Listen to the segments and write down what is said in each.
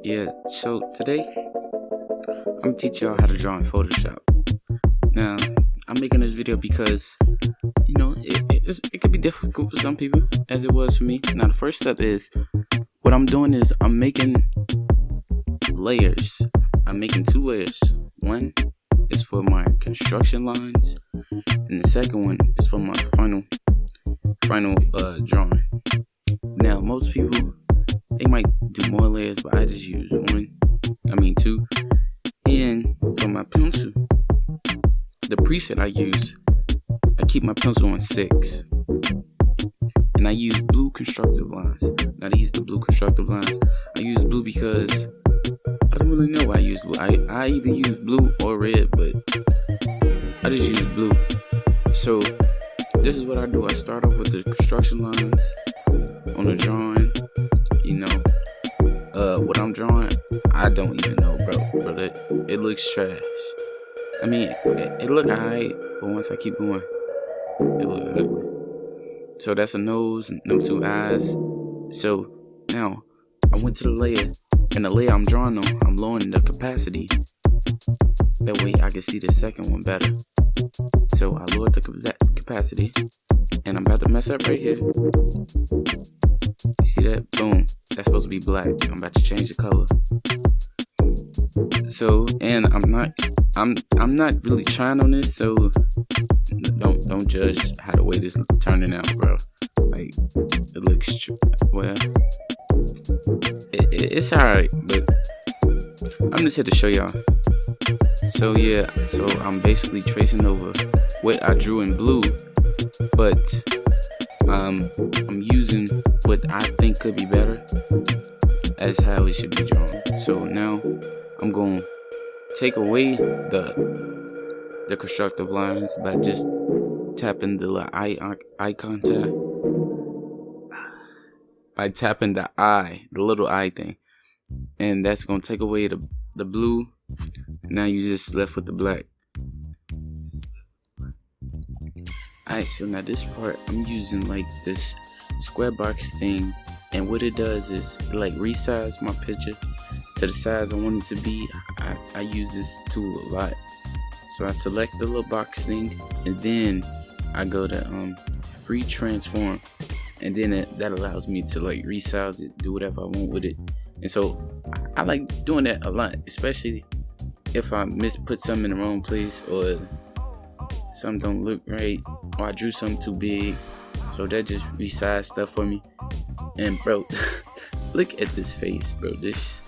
Yeah, so today I'm gonna teach y'all how to draw in Photoshop. Now, I'm making this video because it could be difficult for some people, as it was for me. Now, the first step is what I'm doing is I'm making layers. I'm making 2 layers. One is for my construction lines, and the second one is for my final drawing. Now, most people, they might do more layers, but I just use 2. And for my pencil, the preset I use, I keep my pencil on 6. And I use blue constructive lines. Now, to use the blue constructive lines, I use blue because I don't really know why I use blue. I either use blue or red, but I just use blue. So this is what I do. I start off with the construction lines on the drawing. What I'm drawing, I don't even know, bro. It looks trash. I mean, it look alright, but once I keep going, it look ugly. So that's a nose, and them 2 eyes. So now I went to the layer, and the layer I'm drawing on, I'm lowering the capacity. That way I can see the second one better. So I lowered the capacity, and I'm about to mess up right here. You see that? Boom. That's supposed to be black. I'm about to change the color. So, and I'm not really trying on this, so don't judge how the way this turning out, bro. Like, it looks it's alright, but I'm just here to show y'all. So yeah, so I'm basically tracing over what I drew in blue, but I'm using what I think could be better as how it should be drawn. So now I'm going to take away the constructive lines by just tapping the little eye contact. By tapping the little eye thing. And that's going to take away the blue. Now you just left with the black. Alright, so now this part I'm using like this square box thing, and what it does is it like resize my picture to the size I want it to be. I use this tool a lot. So I select the little box thing, and then I go to free transform, and then that allows me to like resize it, do whatever I want with it. And so I like doing that a lot, especially if I misput something in the wrong place, or something don't look right, or I drew something too big. So that just resize stuff for me. And bro, look at this face, bro. This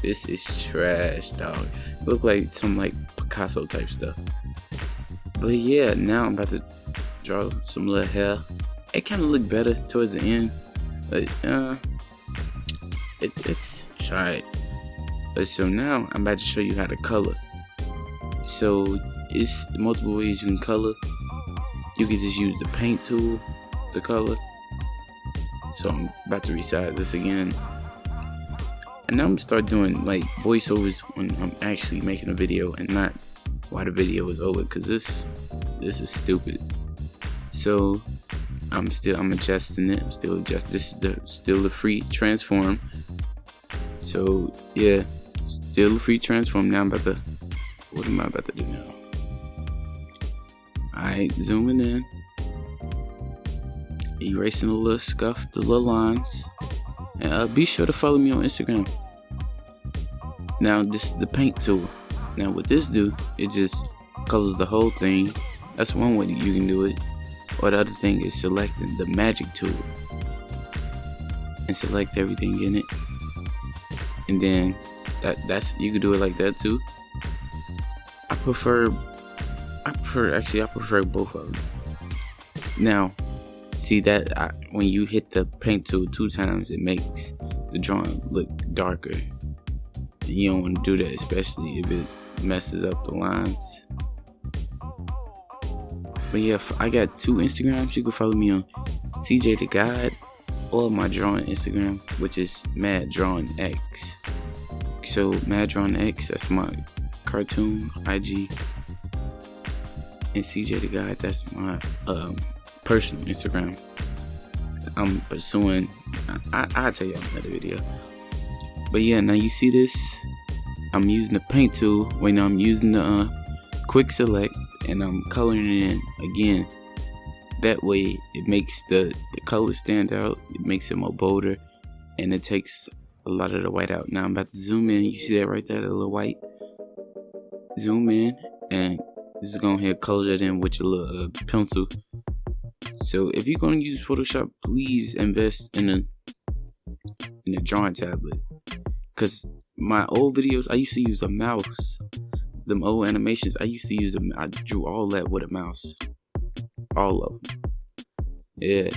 is trash, dog. Look like some like Picasso type stuff. But yeah, now I'm about to draw some little hair. It kind of looked better towards the end, but it's tried. But so now I'm about to show you how to color. So it's multiple ways you can color. You can just use the paint tool to color. So I'm about to resize this again. And now I'm gonna start doing like voiceovers when I'm actually making a video, and not while the video is over, because this is stupid. So I'm adjusting it. This is still the free transform. So yeah, still the free transform. Now what am I about to do now? Alright, zooming in, erasing the little scuff, the little lines, and be sure to follow me on Instagram. Now this is the paint tool. Now what this do, it just colors the whole thing. That's one way you can do it. Or the other thing is selecting the magic tool and select everything in it, and then that's you can do it like that too. I prefer both of them. Now, see that when you hit the paint tool 2 times, it makes the drawing look darker. You don't want to do that, especially if it messes up the lines. But yeah, I got 2 Instagrams. You can follow me on CJ the Guide, or my drawing Instagram, which is madrawingx. So madrawingx, that's my cartoon IG, and CJ the Guide, that's my personal Instagram. I'm pursuing. I'll tell you in another video. But yeah, now you see this. I'm using the paint tool. Wait, now I'm using the quick select, and I'm coloring it in again. That way, it makes the color stand out. It makes it more bolder, and it takes a lot of the white out. Now I'm about to zoom in. You see that right there, the little white. Zoom in, and this is gonna hit color it in with your little pencil. So if you're gonna use Photoshop, please invest in a drawing tablet. Cause my old videos, I used to use a mouse. Them old animations, I used to use them. I drew all that with a mouse, all of them. Yeah.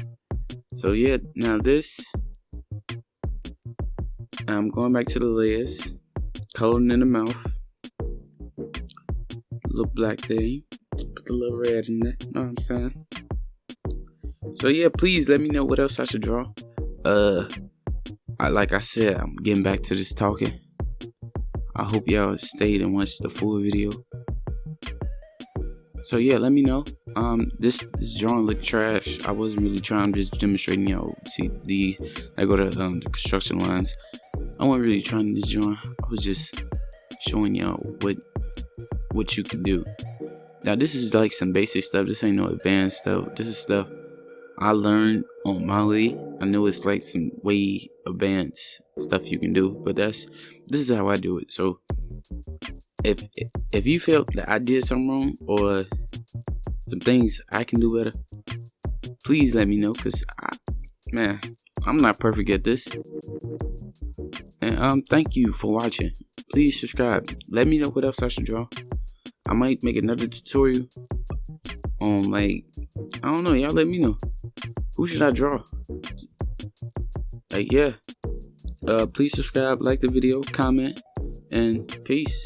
So yeah, now this, I'm going back to the layers, coloring in the mouth, little black thing, put the little red in there. Know what I'm saying? So yeah, please let me know what else I should draw. Like I said, I'm getting back to this talking. I hope y'all stayed and watched the full video. So yeah, let me know. This drawing looked trash. I wasn't really trying. I'm just demonstrating y'all. See I go to the construction lines. I wasn't really trying this drawing. I was just showing y'all what you can do. Now this is like some basic stuff. This ain't no advanced stuff. This is stuff I learned on my way. I know it's like some way advanced stuff you can do, but this is how I do it. So if you felt that I did something wrong or some things I can do better, please let me know, cause I'm not perfect at this. And thank you for watching. Please subscribe. Let me know what else I should draw. I might make another tutorial on, like, I don't know, y'all let me know. Who should I draw? Like, yeah. Please subscribe, like the video, comment, and peace.